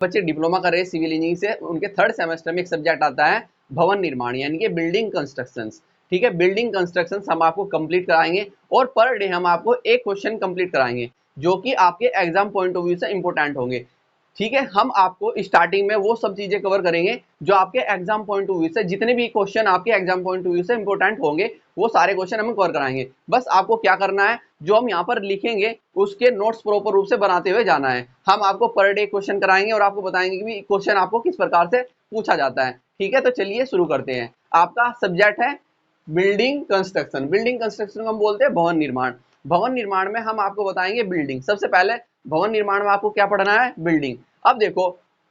बच्चे डिप्लोमा कर रहे हैं सिविल इंजीनियरिंग से, उनके थर्ड सेमेस्टर में एक सब्जेक्ट आता है भवन निर्माण यानी कि बिल्डिंग कंस्ट्रक्शंस। ठीक है, बिल्डिंग कंस्ट्रक्शंस हम आपको कंप्लीट कराएंगे और पर डे हम आपको एक क्वेश्चन कंप्लीट कराएंगे जो कि आपके एग्जाम पॉइंट ऑफ व्यू से इंपॉर्टेंट होंगे। ठीक है, हम आपको स्टार्टिंग में वो सब चीजें कवर करेंगे जो आपके एग्जाम पॉइंट ऑफ व्यू से, जितने भी क्वेश्चन आपके एग्जाम पॉइंट ऑफ व्यू से इंपॉर्टेंट होंगे वो सारे क्वेश्चन हम कवर कराएंगे। बस आपको क्या करना है, जो हम यहाँ पर लिखेंगे उसके नोट्स प्रॉपर रूप से बनाते हुए जाना है। हम आपको पर डे क्वेश्चन कराएंगे और आपको बताएंगे कि क्वेश्चन आपको किस प्रकार से पूछा जाता है। ठीक है, तो चलिए शुरू करते हैं। आपका सब्जेक्ट है बिल्डिंग कंस्ट्रक्शन। बिल्डिंग कंस्ट्रक्शन को हम बोलते हैं भवन निर्माण। भवन निर्माण में हम आपको बताएंगे बिल्डिंग। सबसे पहले भवन निर्माण में आपको क्या पढ़ना है, बिल्डिंग। अब देखो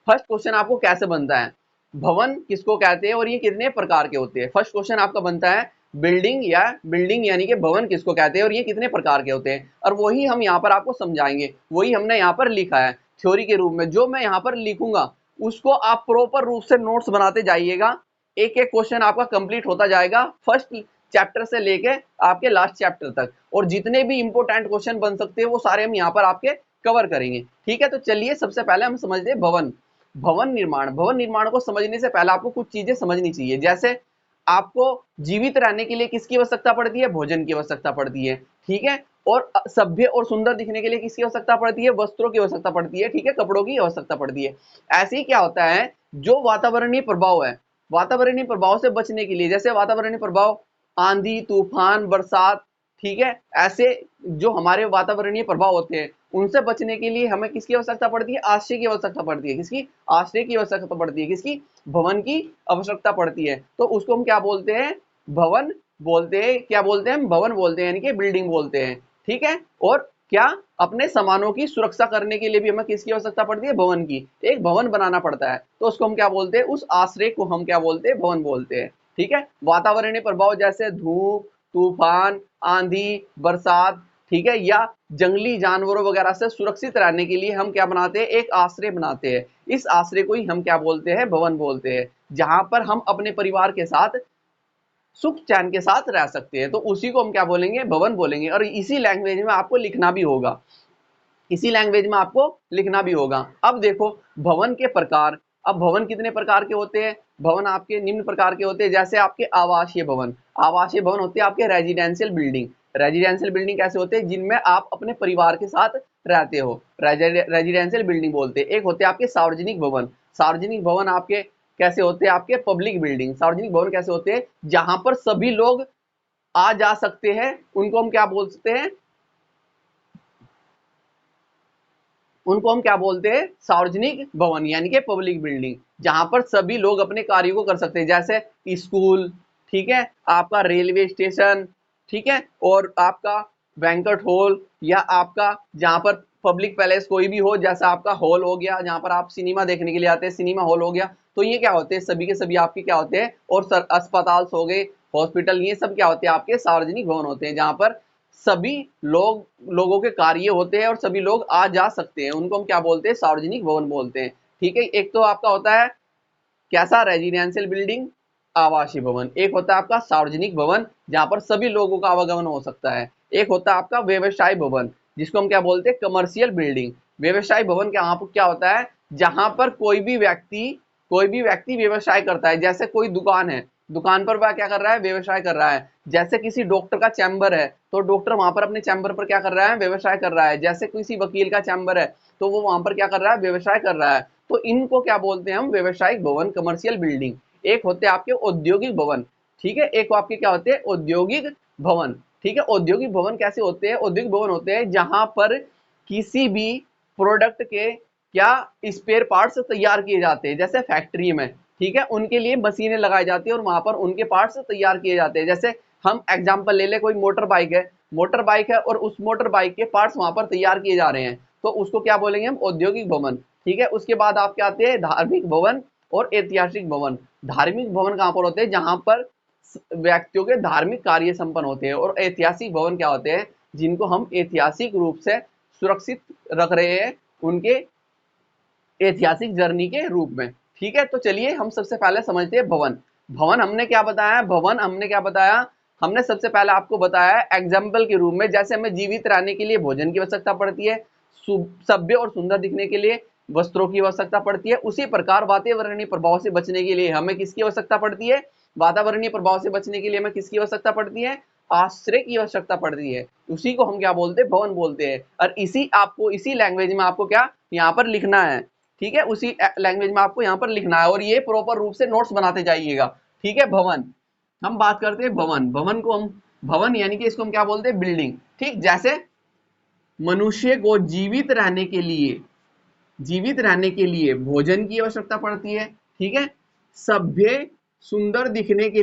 फर्स्ट क्वेश्चन आपको कैसे बनता है, भवन किसको कहते हैं और ये कितने प्रकार के होते हैं। फर्स्ट क्वेश्चन आपका बनता है बिल्डिंग यानी कि भवन किसको कहते हैं और ये कितने प्रकार के होते हैं, और वही हम यहाँ पर आपको समझाएंगे। वही हमने यहाँ पर लिखा है थ्योरी के रूप में। जो मैं यहाँ पर लिखूंगा उसको आप प्रॉपर रूप से नोट्स बनाते जाइएगा। एक एक क्वेश्चन आपका कंप्लीट होता जाएगा फर्स्ट चैप्टर से लेके आपके लास्ट चैप्टर तक, और जितने भी इंपॉर्टेंट क्वेश्चन बन सकते हैं वो सारे हम यहाँ पर आपके कवर करेंगे। ठीक है, तो चलिए सबसे पहले हम समझते हैं भवन। भवन निर्माण। भवन निर्माण को समझने से पहले आपको कुछ चीजें समझनी चाहिए। जैसे आपको जीवित रहने के लिए किसकी आवश्यकता पड़ती है, भोजन की आवश्यकता पड़ती है। ठीक है, और सभ्य और सुंदर दिखने के लिए किसकी आवश्यकता पड़ती है, वस्त्रों की आवश्यकता पड़ती है। ठीक है, कपड़ों की आवश्यकता पड़ती है। ऐसे ही क्या होता है, जो वातावरणीय प्रभाव है, वातावरणीय प्रभाव से बचने के लिए, जैसे वातावरणीय प्रभाव आंधी तूफान बरसात, ठीक है, ऐसे जो हमारे वातावरणीय प्रभाव होते हैं उनसे बचने के लिए हमें किसकी आवश्यकता पड़ती है, आश्रय की आवश्यकता पड़ती है। किसकी, आश्रय की आवश्यकता पड़ती है। किसकी, भवन की आवश्यकता पड़ती है। तो उसको हम क्या बोलते हैं, भवन बोलते हैं। क्या बोलते हैं हम, भवन बोलते हैं, यानी कि बिल्डिंग बोलते हैं। ठीक है, और क्या, अपने सामानों की सुरक्षा करने के लिए भी हमें किसकी आवश्यकता पड़ती है, भवन की। एक भवन बनाना पड़ता है तो उसको हम क्या बोलते हैं, उस आश्रय को हम क्या बोलते हैं, भवन बोलते हैं। ठीक है, वातावरणीय प्रभाव जैसे धूप तूफान आंधी बरसात, ठीक है, या जंगली जानवरों वगैरह से सुरक्षित रहने के लिए हम क्या बनाते हैं, एक आश्रय बनाते हैं। इस आश्रय को ही हम क्या बोलते हैं, भवन बोलते हैं। जहां पर हम अपने परिवार के साथ सुख चैन के साथ रह सकते हैं, तो उसी को हम क्या बोलेंगे, भवन बोलेंगे। और इसी लैंग्वेज में आपको लिखना भी होगा, इसी लैंग्वेज में आपको लिखना भी होगा। अब देखो भवन के प्रकार। अब भवन कितने प्रकार के होते हैं, भवन आपके निम्न प्रकार के होते हैं। जैसे आपके आवासीय भवन। आवासीय भवन होते हैं आपके रेजिडेंशियल बिल्डिंग। रेजिडेंशियल बिल्डिंग कैसे होते हैं, जिनमें आप अपने परिवार के साथ रहते हो, रेजिडेंशियल बिल्डिंग बोलते हैं। एक होते हैं आपके सार्वजनिक भवन। सार्वजनिक भवन आपके कैसे होते हैं, आपके पब्लिक बिल्डिंग। सार्वजनिक भवन कैसे होते हैं, जहां पर सभी लोग आ जा सकते हैं, उनको हम क्या बोल सकते हैं, उनको हम क्या बोलते हैं, सार्वजनिक भवन यानी कि पब्लिक बिल्डिंग, जहां पर सभी लोग अपने कार्यों को कर सकते हैं। जैसे स्कूल, ठीक है, आपका रेलवे स्टेशन, ठीक है, और आपका बैंक्वेट हॉल, या आपका जहां पर पब्लिक पैलेस कोई भी हो, जैसा आपका हॉल हो गया जहां पर आप सिनेमा देखने के लिए आते हैं, सिनेमा हॉल हो गया। तो ये क्या होते हैं, सभी के सभी आपके क्या होते हैं, और अस्पताल हो गए, हॉस्पिटल, ये सब क्या होते हैं, आपके सार्वजनिक भवन होते हैं, जहां पर सभी लोगों के कार्य होते हैं और सभी लोग आ जा सकते हैं। उनको हम क्या बोलते हैं, सार्वजनिक भवन बोलते हैं। ठीक है, एक तो आपका होता है कैसा, रेजिडेंशियल बिल्डिंग, आवासीय भवन। एक होता है आपका सार्वजनिक भवन जहां पर सभी लोगों का आवागमन हो सकता है। एक होता है आपका व्यवसाय भवन, जिसको हम क्या बोलते हैं, कमर्शियल बिल्डिंग। व्यवसाय भवन क्या, क्या होता है, जहां पर कोई भी व्यक्ति व्यवसाय करता है। जैसे कोई दुकान है, दुकान पर वह क्या कर रहा है, व्यवसाय कर रहा है। जैसे किसी डॉक्टर का चैम्बर है तो डॉक्टर वहां पर अपने चैम्बर पर क्या कर रहा है, व्यवसाय कर रहा है। जैसे किसी वकील का चैम्बर है तो वो वहां पर क्या कर रहा है, व्यवसाय कर रहा है। तो इनको क्या बोलते हैं हम, व्यवसायिक भवन, कमर्शियल बिल्डिंग। एक होते हैं आपके औद्योगिक भवन, ठीक है, एक आपके क्या होते हैं, औद्योगिक भवन। ठीक है, औद्योगिक भवन कैसे होते हैं, औद्योगिक भवन होते हैं जहां पर किसी भी प्रोडक्ट के क्या स्पेयर पार्ट्स तैयार किए जाते हैं। जैसे फैक्ट्री में, ठीक है, उनके लिए मशीनें लगाई जाती है और वहां पर उनके पार्ट्स तैयार किए जाते हैं। जैसे हम एग्जांपल ले ले, कोई मोटर बाइक है, और उस मोटर बाइक के पार्ट्स वहां पर तैयार किए जा रहे हैं, तो उसको क्या बोलेंगे हम, औद्योगिक भवन। ठीक है, उसके बाद आपके आते हैं धार्मिक भवन और ऐतिहासिक भवन। धार्मिक भवन कहां पर होते हैं, जहां पर व्यक्तियों के धार्मिक कार्य संपन्न होते हैं। और ऐतिहासिक भवन क्या होते हैं, जिनको हम ऐतिहासिक रूप से सुरक्षित रख रहे हैं उनके ऐतिहासिक जर्नी के रूप में। ठीक है, तो चलिए हम सबसे पहले समझते हैं भवन। भवन हमने क्या बताया, भवन हमने क्या बताया, हमने सबसे पहले आपको बताया एग्जाम्पल के रूप में, जैसे हमें जीवित रहने के लिए भोजन की आवश्यकता पड़ती है, सभ्य और सुंदर दिखने के लिए वस्त्रों की आवश्यकता पड़ती है, उसी प्रकार वातावरणीय प्रभाव से बचने के लिए हमें किसकी आवश्यकता पड़ती है? वातावरणीय प्रभाव से बचने के लिए हमें किसकी आवश्यकता पड़ती है? आश्रय की आवश्यकता पड़ती है। उसी को हम क्या बोलते हैं? भवन बोलते हैं। और इसी लैंग्वेज में आपको क्या यहाँ पर लिखना है, ठीक है, उसी लैंग्वेज में आपको यहाँ पर लिखना है और ये प्रॉपर रूप से नोट्स बनाते जाइएगा, ठीक है। भवन, हम बात करते हैं भवन। भवन यानी कि इसको हम क्या बोलते हैं? बिल्डिंग, ठीक। जैसे मनुष्य को जीवित रहने के लिए भोजन की आवश्यकता पड़ती है, ठीक है। सभ्य सुंदर दिखने के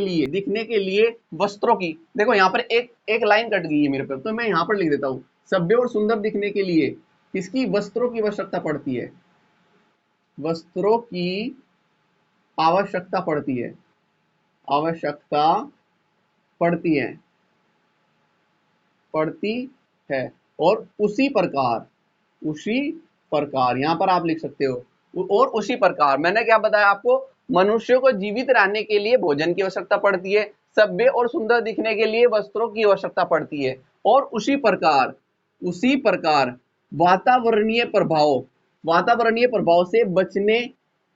लिए वस्त्रों की, देखो यहाँ पर एक लाइन कट गई है मेरे पर, तो मैं यहाँ पर लिख देता हूँ। सभ्य और सुंदर दिखने के लिए किसकी? वस्त्रों की आवश्यकता पड़ती है। वस्त्रों की आवश्यकता पड़ती है, और उसी प्रकार यहाँ पर आप लिख सकते हो। और उसी प्रकार मैंने क्या बताया आपको? मनुष्य को जीवित रहने के लिए भोजन की आवश्यकता पड़ती है, सभ्य और सुंदर दिखने के लिए वस्त्रों की आवश्यकता पड़ती है, और उसी प्रकार वातावरणीय प्रभाव से बचने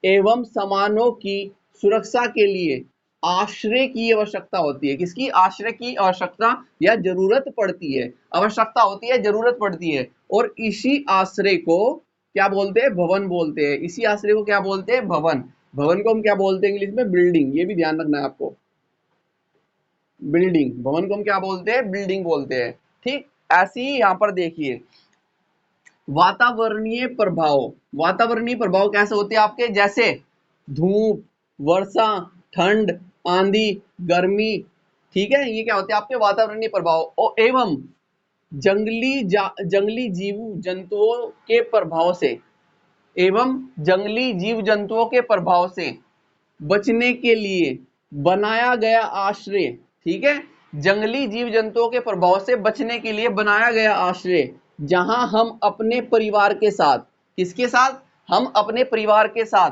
एवं सामानों की सुरक्षा के लिए आश्रय की आवश्यकता होती है। किसकी? आश्रय की आवश्यकता या जरूरत पड़ती है, आवश्यकता होती है, जरूरत पड़ती है। और इसी आश्रय को क्या बोलते हैं? भवन बोलते हैं। इसी आश्रय को क्या बोलते हैं? भवन। भवन को हम क्या बोलते हैं इंग्लिश में? बिल्डिंग। ये भी ध्यान रखना है आपको, बिल्डिंग। भवन को हम क्या बोलते हैं? बिल्डिंग बोलते हैं, ठीक। ऐसे ही यहाँ पर देखिए वातावरणीय प्रभाव कैसे होते हैं आपके? जैसे धूप, वर्षा, ठंड, आंधी, गर्मी, ठीक है, ये क्या होते हैं आपके? वातावरणीय प्रभाव। और एवं जंगली जीव जंतुओं के प्रभाव से बचने के लिए बनाया गया आश्रय, ठीक है। जंगली जीव जंतुओं के प्रभाव से बचने के लिए बनाया गया आश्रय, जहां हम अपने परिवार के साथ, किसके साथ? हम अपने परिवार के साथ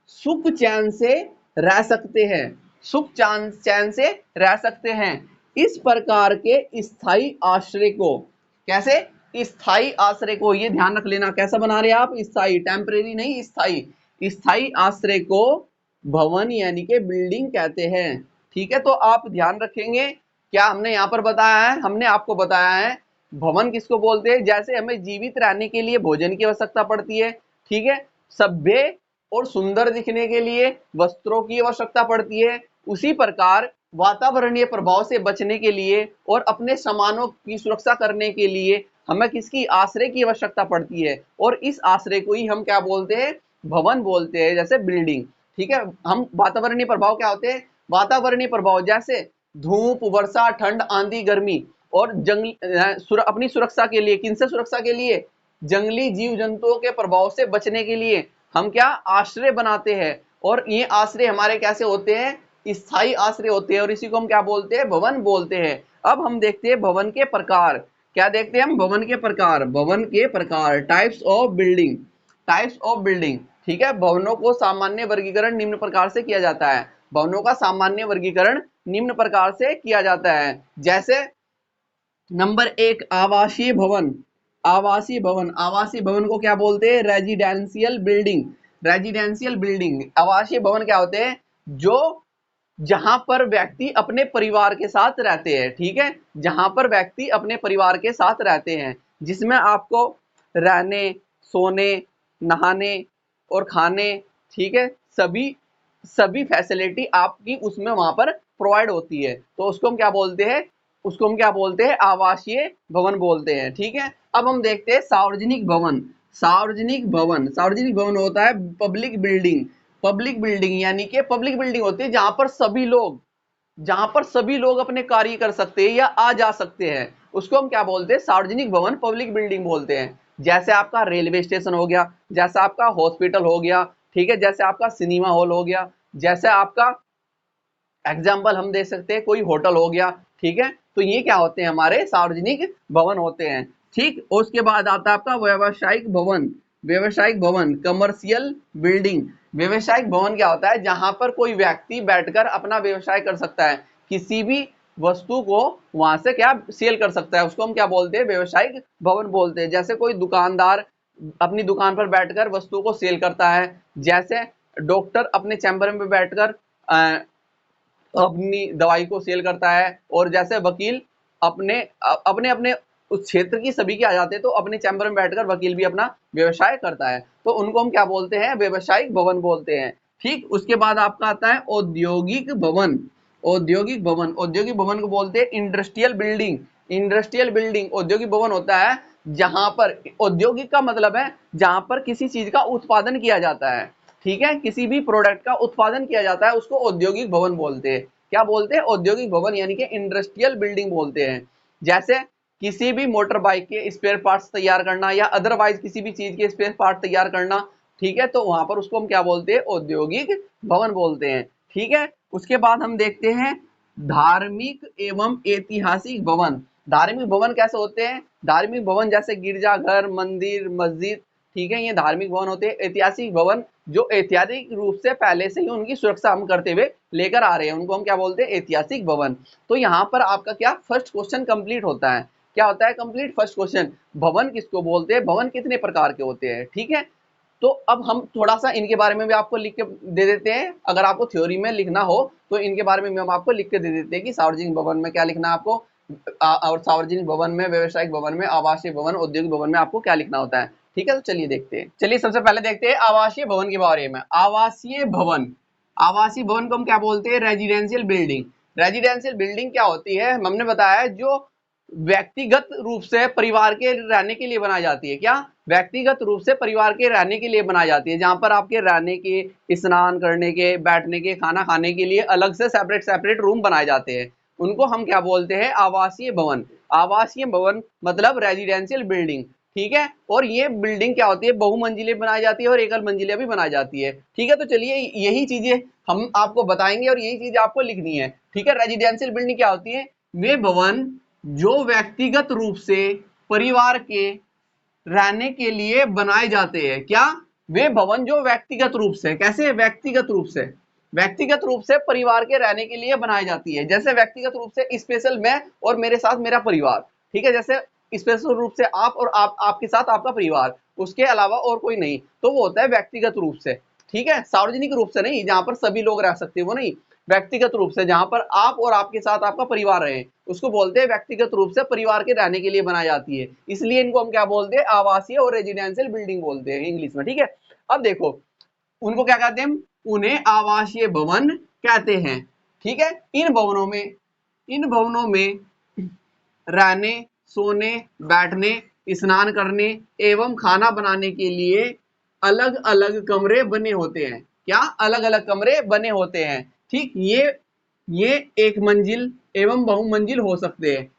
सुख चैन से रह सकते हैं। इस प्रकार के स्थायी आश्रय को, कैसे? स्थायी आश्रय को, ये ध्यान रख लेना, कैसा बना रहे हैं आप? स्थायी, टेम्परेरी नहीं, स्थायी आश्रय को भवन यानी के बिल्डिंग कहते हैं, ठीक है। तो आप ध्यान रखेंगे, क्या हमने यहाँ पर बताया है? हमने आपको बताया है भवन किसको बोलते हैं। जैसे हमें जीवित रहने के लिए भोजन की आवश्यकता पड़ती है, ठीक है, सभ्य और सुंदर दिखने के लिए वस्त्रों की आवश्यकता पड़ती है, उसी प्रकार वातावरणीय प्रभाव से बचने के लिए और अपने सामानों की सुरक्षा करने के लिए हमें किसकी? आश्रय की आवश्यकता पड़ती है, और इस आश्रय को ही हम क्या बोलते हैं? भवन बोलते हैं, जैसे बिल्डिंग, ठीक है। हम वातावरणीय प्रभाव क्या होते हैं? वातावरणीय प्रभाव जैसे धूप, वर्षा, ठंड, आंधी, गर्मी, और अपनी सुरक्षा के लिए, किनसे सुरक्षा के लिए? जंगली जीव जंतुओं के प्रभाव से बचने के लिए हम क्या? आश्रय बनाते हैं, और ये आश्रय हमारे कैसे होते हैं? स्थायी आश्रय होते हैं, और इसी को हम क्या बोलते हैं? भवन बोलते हैं। अब हम देखते हैं भवन के प्रकार। क्या देखते हैं हम? भवन के प्रकार, टाइप्स ऑफ बिल्डिंग, ठीक है। भवनों को सामान्य वर्गीकरण निम्न प्रकार से किया जाता है। भवनों का सामान्य वर्गीकरण निम्न प्रकार से किया जाता है। जैसे नंबर 1, आवासीय भवन। आवासीय भवन को क्या बोलते हैं? Residential building. आवासीय भवन क्या होते हैं? जहां पर व्यक्ति अपने परिवार के साथ रहते हैं, ठीक है, जहां पर व्यक्ति अपने परिवार के साथ रहते हैं, जिसमें आपको रहने, सोने, नहाने और खाने, ठीक है, सभी फैसिलिटी आपकी उसमें वहां पर प्रोवाइड होती है। तो उसको हम क्या बोलते हैं? आवासीय भवन बोलते हैं, ठीक है। अब हम देखते हैं सार्वजनिक भवन होता है पब्लिक बिल्डिंग यानी कि पब्लिक बिल्डिंग होती है जहां पर सभी लोग अपने कार्य कर सकते हैं या आ जा सकते हैं, उसको हम क्या बोलते हैं? सार्वजनिक भवन, पब्लिक बिल्डिंग बोलते हैं। जैसे आपका रेलवे स्टेशन हो गया, जैसे आपका हॉस्पिटल हो गया, ठीक है, जैसे आपका सिनेमा हॉल हो गया, जैसे आपका एग्जाम्पल हम दे सकते हैं कोई होटल हो गया, ठीक है। तो ये क्या होते हैं? हमारे सार्वजनिक भवन होते हैं, ठीक। उसके बाद आता है आपका व्यवसायिक भवन, कमर्शियल बिल्डिंग। व्यवसायिक भवन क्या होता है? जहां पर कोई व्यक्ति बैठकर अपना व्यवसाय कर सकता है, किसी भी वस्तु को वहां से क्या सेल कर सकता है, उसको हम क्या बोलते हैं? व्यवसायिक भवन बोलते हैं। जैसे कोई दुकानदार अपनी दुकान पर बैठकर वस्तुओं को सेल करता है। जैसे डॉक्टर अपने चैम्बर में बैठकर अपनी दवाई को सेल करता है, और जैसे वकील अपने अपने अपने उस क्षेत्र की सभी के आ जाते हैं, तो अपने चैम्बर में बैठकर वकील भी अपना व्यवसाय करता है, तो उनको हम क्या बोलते हैं, व्यवसायिक भवन बोलते हैं। ठीक, उसके बाद आपका आता है औद्योगिक भवन। औद्योगिक भवन, औद्योगिक भवन को बोलते हैं इंडस्ट्रियल बिल्डिंग। इंडस्ट्रियल बिल्डिंग औद्योगिक भवन होता है जहां पर, औद्योगिक का मतलब है जहां पर किसी चीज का उत्पादन किया जाता है। ठीक है, किसी भी प्रोडक्ट का उत्पादन किया जाता है उसको औद्योगिक भवन बोलते हैं। क्या बोलते हैं, औद्योगिक भवन, यानी कि इंडस्ट्रियल बिल्डिंग बोलते हैं। जैसे किसी भी मोटर बाइक के स्पेयर पार्ट्स तैयार करना या अदरवाइज किसी भी चीज के स्पेयर पार्ट तैयार करना, ठीक है, तो वहां पर उसको हम क्या बोलते हैं, औद्योगिक भवन बोलते हैं। ठीक है, उसके बाद हम देखते हैं धार्मिक एवं ऐतिहासिक भवन। धार्मिक भवन कैसे होते हैं, धार्मिक भवन जैसे गिरजाघर, मंदिर, मस्जिद, ठीक है, ये धार्मिक भवन होते हैं। ऐतिहासिक भवन जो ऐतिहासिक रूप से पहले से ही उनकी सुरक्षा हम करते हुए लेकर आ रहे हैं, उनको हम क्या बोलते हैं, ऐतिहासिक भवन। तो यहाँ पर आपका क्या फर्स्ट क्वेश्चन कंप्लीट होता है। क्या होता है कंप्लीट, फर्स्ट क्वेश्चन, भवन किसको बोलते हैं, भवन कितने प्रकार के होते हैं। ठीक है, तो अब हम थोड़ा सा इनके बारे में भी आपको लिख के दे देते हैं। अगर आपको थ्योरी में लिखना हो तो इनके बारे में भी हम आपको लिख के दे देते हैं कि सार्वजनिक भवन में क्या लिखना है आपको, और सार्वजनिक भवन में, व्यवसायिक भवन में, आवासीय भवन, औद्योगिक भवन में आपको क्या लिखना होता है। ठीक है, तो चलिए देखते हैं। चलिए सबसे पहले देखते हैं आवासीय भवन के बारे में। आवासीय भवन, आवासीय भवन को हम क्या बोलते हैं, रेजिडेंशियल बिल्डिंग। रेजिडेंशियल बिल्डिंग क्या होती है, हमने बताया जो व्यक्तिगत रूप से परिवार के रहने के लिए बनाई जाती है। क्या, व्यक्तिगत रूप से परिवार के रहने के लिए बनाई जाती है, जहां पर आपके रहने के, स्नान करने के, बैठने के, खाना खाने के लिए अलग से सेपरेट सेपरेट रूम बनाए जाते हैं, उनको हम क्या बोलते हैं, आवासीय भवन। आवासीय भवन मतलब रेजिडेंशियल बिल्डिंग। ठीक है, और ये बिल्डिंग क्या होती है, बहुमंजिले बनाई जाती है और एकल मंजिले भी बनाई जाती है। ठीक है, तो चलिए यही चीजें हम आपको बताएंगे और यही चीज आपको लिखनी है। ठीक है, रेजिडेंशियल बिल्डिंग क्या होती है, वे भवन जो व्यक्तिगत रूप से परिवार के रहने के लिए बनाए जाते हैं। क्या, वे भवन जो व्यक्तिगत रूप से, कैसे, व्यक्तिगत रूप से, व्यक्तिगत रूप से परिवार के रहने के लिए बनाई जाती है। जैसे व्यक्तिगत रूप से स्पेशल मैं और मेरे साथ मेरा परिवार, ठीक है, जैसे स्पेशल रूप से आप और आपके साथ आपका परिवार, उसके अलावा और कोई नहीं, तो वो होता है व्यक्तिगत रूप से। ठीक है, सार्वजनिक रूप से नहीं, जहां पर सभी लोग रह सकते हैं वो नहीं, व्यक्तिगत रूप से जहां पर आप और आपके साथ आपका परिवार रहे, उसको बोलते हैं व्यक्तिगत रूप से परिवार के रहने के लिए बनाई जाती है। इसलिए इनको हम क्या बोलते हैं, आवासीय और रेजिडेंशियल बिल्डिंग बोलते हैं इंग्लिश में। ठीक है, अब देखो उनको क्या कहते हैं, उन्हें आवासीय भवन कहते हैं। ठीक है, इन भवनों में रहने, सोने, बैठने, स्नान करने एवं खाना बनाने के लिए अलग अलग कमरे बने होते हैं। क्या, अलग अलग कमरे बने होते हैं। ठीक, ये एक मंजिल एवं बहुमंजिल हो सकते हैं।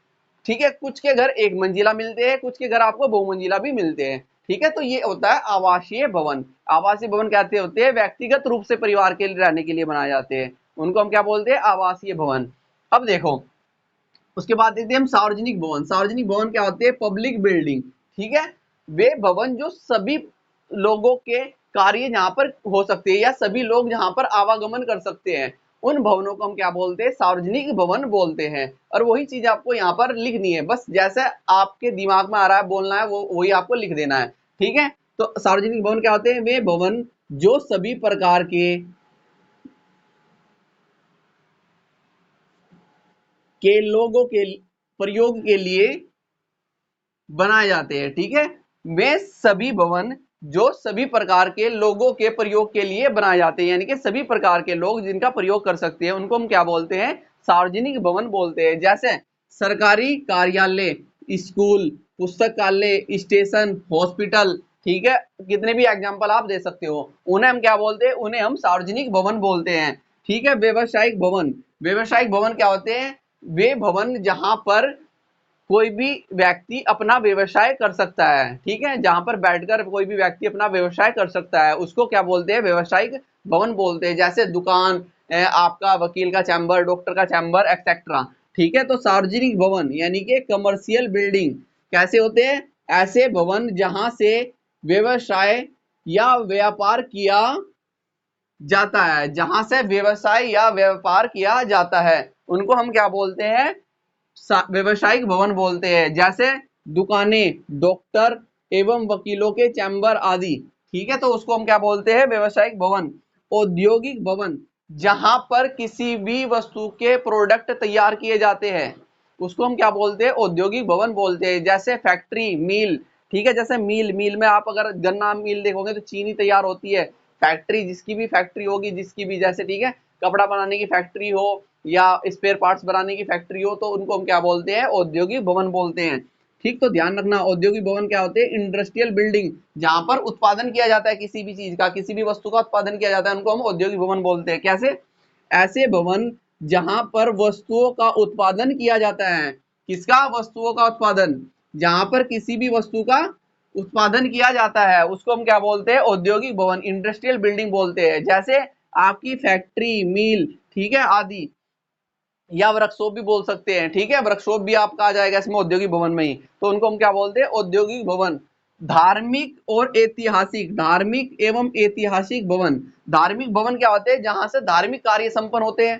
ठीक है, कुछ के घर एक मंजिला मिलते हैं, कुछ के घर आपको बहुमंजिला भी मिलते हैं। ठीक है, तो ये होता है आवासीय भवन। आवासीय भवन कहते होते हैं व्यक्तिगत रूप से परिवार के रहने के लिए बनाए जाते हैं, उनको हम क्या बोलते हैं, आवासीय भवन। अब देखो उसके बाद देखते हैं हम सार्वजनिक भवन। सार्वजनिक भवन क्या होते हैं, पब्लिक बिल्डिंग। ठीक है, वे भवन जो सभी लोगों के कार्य जहां पर हो सकते हैं या सभी लोग जहां पर आवागमन कर सकते हैं, उन भवनों को हम क्या बोलते हैं, सार्वजनिक भवन बोलते हैं। और वही चीज आपको यहाँ पर लिखनी है, बस जैसे आपके दिमाग में आ रहा है बोलना है वो वही आपको लिख देना है। ठीक है, तो सार्वजनिक भवन क्या होते हैं, वे भवन जो सभी प्रकार के लोगों के प्रयोग के लिए बनाए जाते हैं। ठीक है, वे सभी भवन जो सभी प्रकार के लोगों के प्रयोग के लिए बनाए जाते हैं, यानी कि सभी प्रकार के लोग जिनका प्रयोग कर सकते हैं, उनको हम क्या बोलते हैं, सार्वजनिक भवन बोलते हैं। जैसे सरकारी कार्यालय, स्कूल, पुस्तकालय, स्टेशन, हॉस्पिटल, ठीक है, कितने भी एग्जाम्पल आप दे सकते हो, उन्हें हम क्या बोलते हैं, उन्हें हम सार्वजनिक भवन बोलते हैं। ठीक है, व्यवसायिक भवन। व्यवसायिक भवन क्या होते हैं, वे भवन जहां पर कोई भी व्यक्ति अपना व्यवसाय कर सकता है। ठीक है, जहां पर बैठकर कोई भी व्यक्ति अपना व्यवसाय कर सकता है, उसको क्या बोलते हैं, व्यवसायिक भवन बोलते हैं। जैसे दुकान, आपका वकील का चैम्बर, डॉक्टर का चैम्बर, एक्सेट्रा। ठीक है, तो सार्वजनिक भवन यानी कि कमर्शियल बिल्डिंग कैसे होते हैं, ऐसे भवन जहां से व्यवसाय या व्यापार किया जाता है, जहां से व्यवसाय या व्यापार किया जाता है, उनको हम क्या बोलते हैं, व्यवसायिक भवन बोलते हैं। जैसे दुकानें, डॉक्टर, एवं वकीलों के चैम्बर आदि, ठीक है, तो उसको हम क्या बोलते हैं, व्यवसायिक भवन। औद्योगिक भवन, जहां पर किसी भी वस्तु के प्रोडक्ट तैयार किए जाते हैं उसको हम क्या बोलते हैं, औद्योगिक भवन बोलते हैं। जैसे फैक्ट्री, मिल, ठीक है, जैसे मिल में आप अगर गन्ना मिल देखोगे तो चीनी तैयार होती है। फैक्ट्री, जिसकी भी फैक्ट्री होगी, जिसकी भी, जैसे ठीक है, कपड़ा बनाने की फैक्ट्री हो या स्पेयर पार्ट्स बनाने की फैक्ट्री हो, तो उनको हम क्या बोलते हैं, औद्योगिक भवन बोलते हैं। ठीक, तो ध्यान रखना, औद्योगिक भवन क्या होते हैं, इंडस्ट्रियल बिल्डिंग, जहां पर उत्पादन किया जाता है किसी भी चीज का, किसी भी वस्तु का उत्पादन किया जाता है, उनको हम औद्योगिक भवन बोलते हैं। कैसे, ऐसे भवन जहां पर वस्तुओं का उत्पादन किया जाता है। किसका, वस्तुओं का उत्पादन, जहां पर किसी भी वस्तु का उत्पादन किया जाता है उसको हम क्या बोलते हैं, औद्योगिक भवन, इंडस्ट्रियल बिल्डिंग बोलते हैं। जैसे आपकी फैक्ट्री, मिल, ठीक है, आदि, या वर्कशॉप भी बोल सकते हैं, ठीक है, वर्कशॉप भी आपका आ जाएगा इसमें औद्योगिक भवन में ही, तो उनको हम क्या बोलते हैं, औद्योगिक भवन। धार्मिक और ऐतिहासिक, धार्मिक एवं ऐतिहासिक भवन, धार्मिक भवन क्या होते हैं, जहां से धार्मिक कार्य संपन्न होते हैं।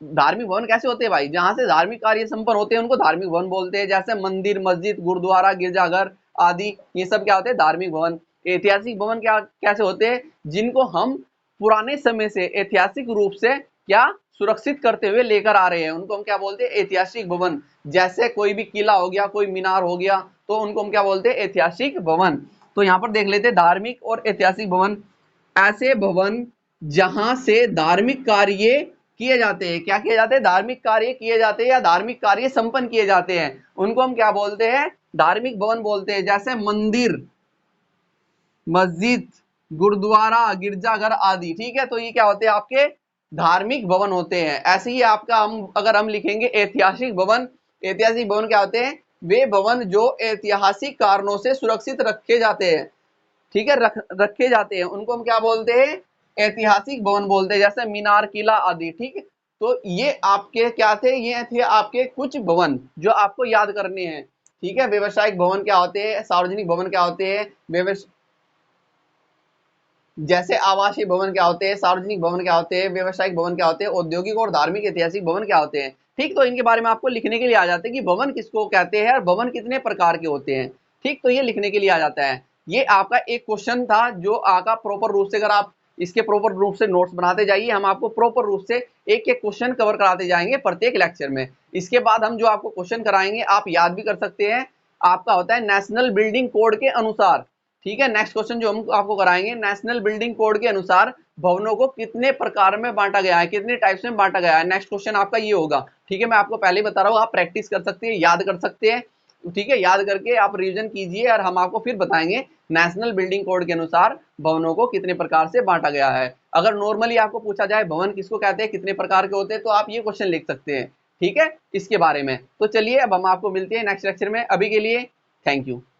धार्मिक भवन कैसे होते हैं भाई, जहां से धार्मिक कार्य संपन्न होते हैं उनको धार्मिक भवन बोलते हैं। जैसे मंदिर, मस्जिद, गुरुद्वारा, गिरजाघर आदि, ये सब क्या होते हैं, धार्मिक भवन। ऐतिहासिक भवन क्या कैसे होते हैं, जिनको हम पुराने समय से ऐतिहासिक रूप से क्या सुरक्षित करते हुए लेकर आ रहे हैं, उनको हम क्या बोलते हैं, ऐतिहासिक भवन। जैसे कोई भी किला हो गया, कोई मीनार हो गया, तो उनको हम क्या बोलते हैं, ऐतिहासिक भवन। तो यहाँ पर देख लेते हैं धार्मिक और ऐतिहासिक भवन। ऐसे भवन जहां से धार्मिक कार्य किए जाते हैं, क्या किए जाते हैं, धार्मिक कार्य किए जाते हैं या धार्मिक कार्य संपन्न किए जाते हैं, उनको हम क्या बोलते हैं, धार्मिक भवन बोलते हैं। जैसे मंदिर, मस्जिद, गुरुद्वारा, गिरजाघर आदि, ठीक है, तो ये क्या होते हैं, आपके धार्मिक भवन होते हैं। ऐसे ही आपका हम अगर हम लिखेंगे ऐतिहासिक भवन, ऐतिहासिक भवन क्या होते हैं, वे भवन जो ऐतिहासिक कारणों से सुरक्षित रखे जाते हैं, ठीक है, रखे जाते हैं, उनको हम क्या बोलते हैं, ऐतिहासिक भवन बोलते हैं। जैसे मीनार, किला आदि, ठीक है, तो ये आपके क्या थे, ये थे आपके कुछ भवन जो आपको याद करने हैं, ठीक है। व्यवसायिक भवन क्या होते हैं, सार्वजनिक भवन क्या होते हैं, जैसे आवासीय भवन क्या होते हैं, सार्वजनिक भवन क्या होते हैं, व्यवसायिक भवन क्या होते हैं, औद्योगिक और धार्मिक ऐतिहासिक भवन क्या होते हैं। ठीक, तो इनके बारे में आपको लिखने के लिए आ जाते हैं कि भवन किसको कहते हैं और भवन कितने प्रकार के होते हैं। ठीक, तो ये लिखने के लिए आ जाता है। ये आपका एक क्वेश्चन था जो आपका प्रॉपर रूप से, अगर आप इसके प्रॉपर रूप से नोट्स बनाते जाइए, हम आपको प्रॉपर रूप से एक एक क्वेश्चन कवर कराते जाएंगे प्रत्येक लेक्चर में। इसके बाद हम जो आपको क्वेश्चन कराएंगे आप याद भी कर सकते हैं। आपका होता है नेशनल बिल्डिंग कोड के अनुसार, ठीक है। नेक्स्ट क्वेश्चन जो हम आपको कराएंगे, नेशनल बिल्डिंग कोड के अनुसार भवनों को कितने प्रकार में बांटा गया है, कितने टाइप्स में बांटा गया है, नेक्स्ट क्वेश्चन आपका ये होगा, ठीक है। मैं आपको पहले ही बता रहा हूँ, आप प्रैक्टिस कर सकते हैं, याद कर सकते हैं, ठीक है। याद करके आप रिवीजन कीजिए और हम आपको फिर बताएंगे नेशनल बिल्डिंग कोड के अनुसार भवनों को कितने प्रकार से बांटा गया है। अगर नॉर्मली आपको पूछा जाए भवन किसको कहते हैं, कितने प्रकार के होते हैं, तो आप ये क्वेश्चन लिख सकते हैं, ठीक है, इसके बारे में। तो चलिए अब हम आपको मिलते हैं नेक्स्ट लेक्चर में, अभी के लिए थैंक यू।